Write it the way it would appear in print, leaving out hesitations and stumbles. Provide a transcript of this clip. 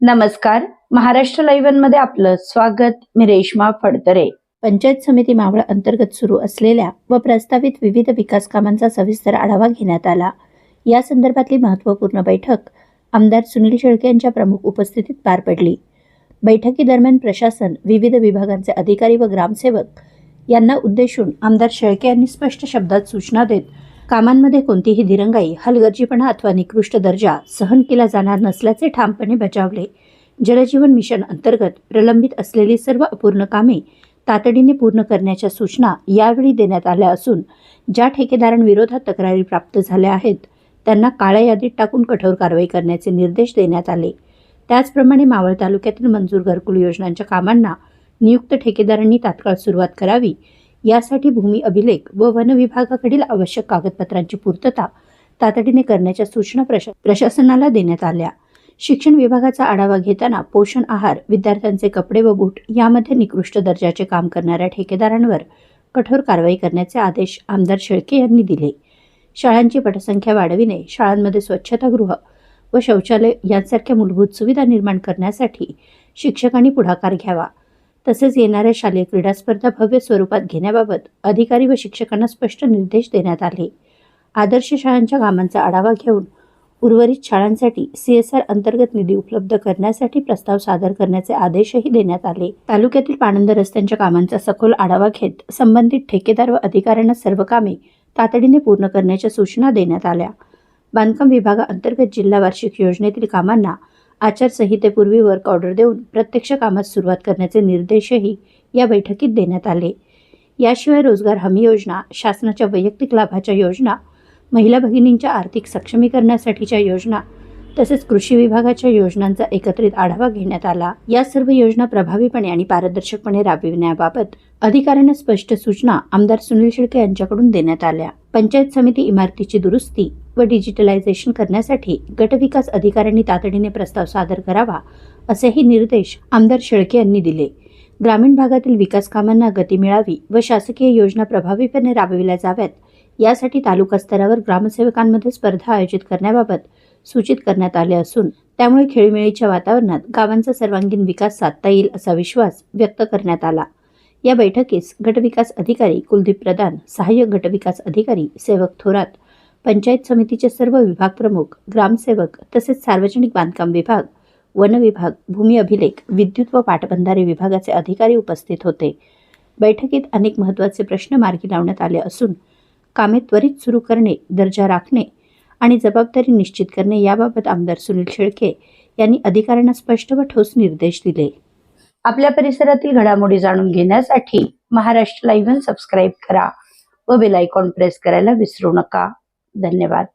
नमस्कार. महाराष्ट्र लाईव्ह मध्ये आपलं स्वागत. मी रेश्मा फडतरे. पंचायत समिती मावळ अंतर्गत सुरू असलेल्या व प्रस्तावित विविध विकास कामांचा सविस्तर आढावा घेण्यात आला. या संदर्भातली महत्त्वपूर्ण बैठक आमदार सुनील शेळके यांच्या प्रमुख उपस्थितीत पार पडली. बैठकीदरम्यान प्रशासन, विविध विभागांचे अधिकारी व ग्रामसेवक यांना उद्देशून आमदार शेळके यांनी स्पष्ट शब्दात सूचना देत कामांमध्ये कोणतीही दिरंगाई, हलगर्जीपणा अथवा निकृष्ट दर्जा सहन केला जाणार नसल्याचे ठामपणे बजावले. जलजीवन मिशन अंतर्गत प्रलंबित असलेली सर्व अपूर्ण कामे तातडीने पूर्ण करण्याच्या सूचना यावेळी देण्यात आल्या असून ज्या ठेकेदारांविरोधात तक्रारी प्राप्त झाल्या आहेत त्यांना काळ्या यादीत टाकून कठोर कारवाई करण्याचे निर्देश देण्यात आले. त्याचप्रमाणे मावळ तालुक्यातील मंजूर घरकुल योजनांच्या कामांना नियुक्त ठेकेदारांनी तात्काळ सुरुवात करावी, यासाठी भूमी अभिलेख व वन विभागाकडील आवश्यक कागदपत्रांची पूर्तता तातडीने करण्याच्या सूचना प्रशासनाला देण्यात आल्या. शिक्षण विभागाचा आढावा घेताना पोषण आहार, विद्यार्थ्यांचे कपडे व बूट यामध्ये निकृष्ट दर्जाचे काम करणाऱ्या ठेकेदारांवर कठोर कारवाई करण्याचे आदेश आमदार शेळके यांनी दिले. शाळांची पटसंख्या वाढविणे, शाळांमध्ये स्वच्छतागृह व शौचालय यांसारख्या मूलभूत सुविधा निर्माण करण्यासाठी शिक्षकांनी पुढाकार घ्यावा. तसेच येणाऱ्या शालेय क्रीडा स्पर्धा भव्य स्वरूपात घेण्याबाबत अधिकारी व शिक्षकांना स्पष्ट निर्देश देण्यात आले. आदर्श शाळांच्या कामांचा आढावा घेऊन उर्वरित शाळांसाठी CSR अंतर्गत निधी उपलब्ध करण्यासाठी प्रस्ताव सादर करण्याचे आदेशही देण्यात आले. तालुक्यातील पाणंद रस्त्यांच्या कामांचा सखोल आढावा घेत संबंधित ठेकेदार व अधिकाऱ्यांना सर्व कामे तातडीने पूर्ण करण्याच्या सूचना देण्यात आल्या. बांधकाम विभागाअंतर्गत जिल्हा वार्षिक योजनेतील कामांना आचारसंहितेपूर्वी वर्क ऑर्डर देऊन प्रत्यक्ष कामास सुरुवात करण्याचे निर्देशही या बैठकीत देण्यात आले. याशिवाय रोजगार हमी योजना, शासनाच्या वैयक्तिक लाभाच्या योजना, महिला भगिनींच्या आर्थिक सक्षमीकरणासाठीच्या योजना तसेच कृषी विभागाच्या योजनांचा एकत्रित आढावा घेण्यात आला. या सर्व योजना प्रभावीपणे आणि पारदर्शकपणे राबविण्याबाबत अधिकाऱ्यांना स्पष्ट सूचना आमदार सुनील शेळके यांच्याकडून देण्यात आल्या. पंचायत समिती इमारतीची दुरुस्ती व डिजिटलायझेशन करण्यासाठी गटविकास अधिकाऱ्यांनी तातडीने प्रस्ताव सादर करावा, असेही निर्देश आमदार शेळके यांनी दिले. ग्रामीण भागातील विकास कामांना गती मिळावी व शासकीय योजना प्रभावीपणे राबविल्या जाव्यात, यासाठी तालुका स्तरावर ग्रामसेवकांमध्ये स्पर्धा आयोजित करण्याबाबत सूचित करण्यात आले असून त्यामुळे खेळीमेळीच्या वातावरणात गावांचा सर्वांगीण विकास साधता येईल असा विश्वास व्यक्त करण्यात आला. या बैठकीस गटविकास अधिकारी कुलदीप प्रधान, सहाय्यक गटविकास अधिकारी सेवक थोरात, पंचायत समितीचे सर्व विभाग प्रमुख, ग्रामसेवक तसेच सार्वजनिक बांधकाम विभाग, वन विभाग, भूमी अभिलेख, विद्युत व पाटबंधारे विभागाचे अधिकारी उपस्थित होते. बैठकीत अनेक महत्त्वाचे प्रश्न मार्गी लावण्यात आले असून कामे त्वरित सुरू करणे, दर्जा राखणे आणि जबाबदारी निश्चित करणे याबाबत आमदार सुनील शेळके यांनी अधिकाऱ्यांना स्पष्ट व ठोस निर्देश दिले. आपल्या परिसरातील घडामोडी जाणून घेण्यासाठी महाराष्ट्र लाईव्ह सबस्क्राईब करा व बेल आयकॉन प्रेस करायला विसरू नका. धन्यवाद.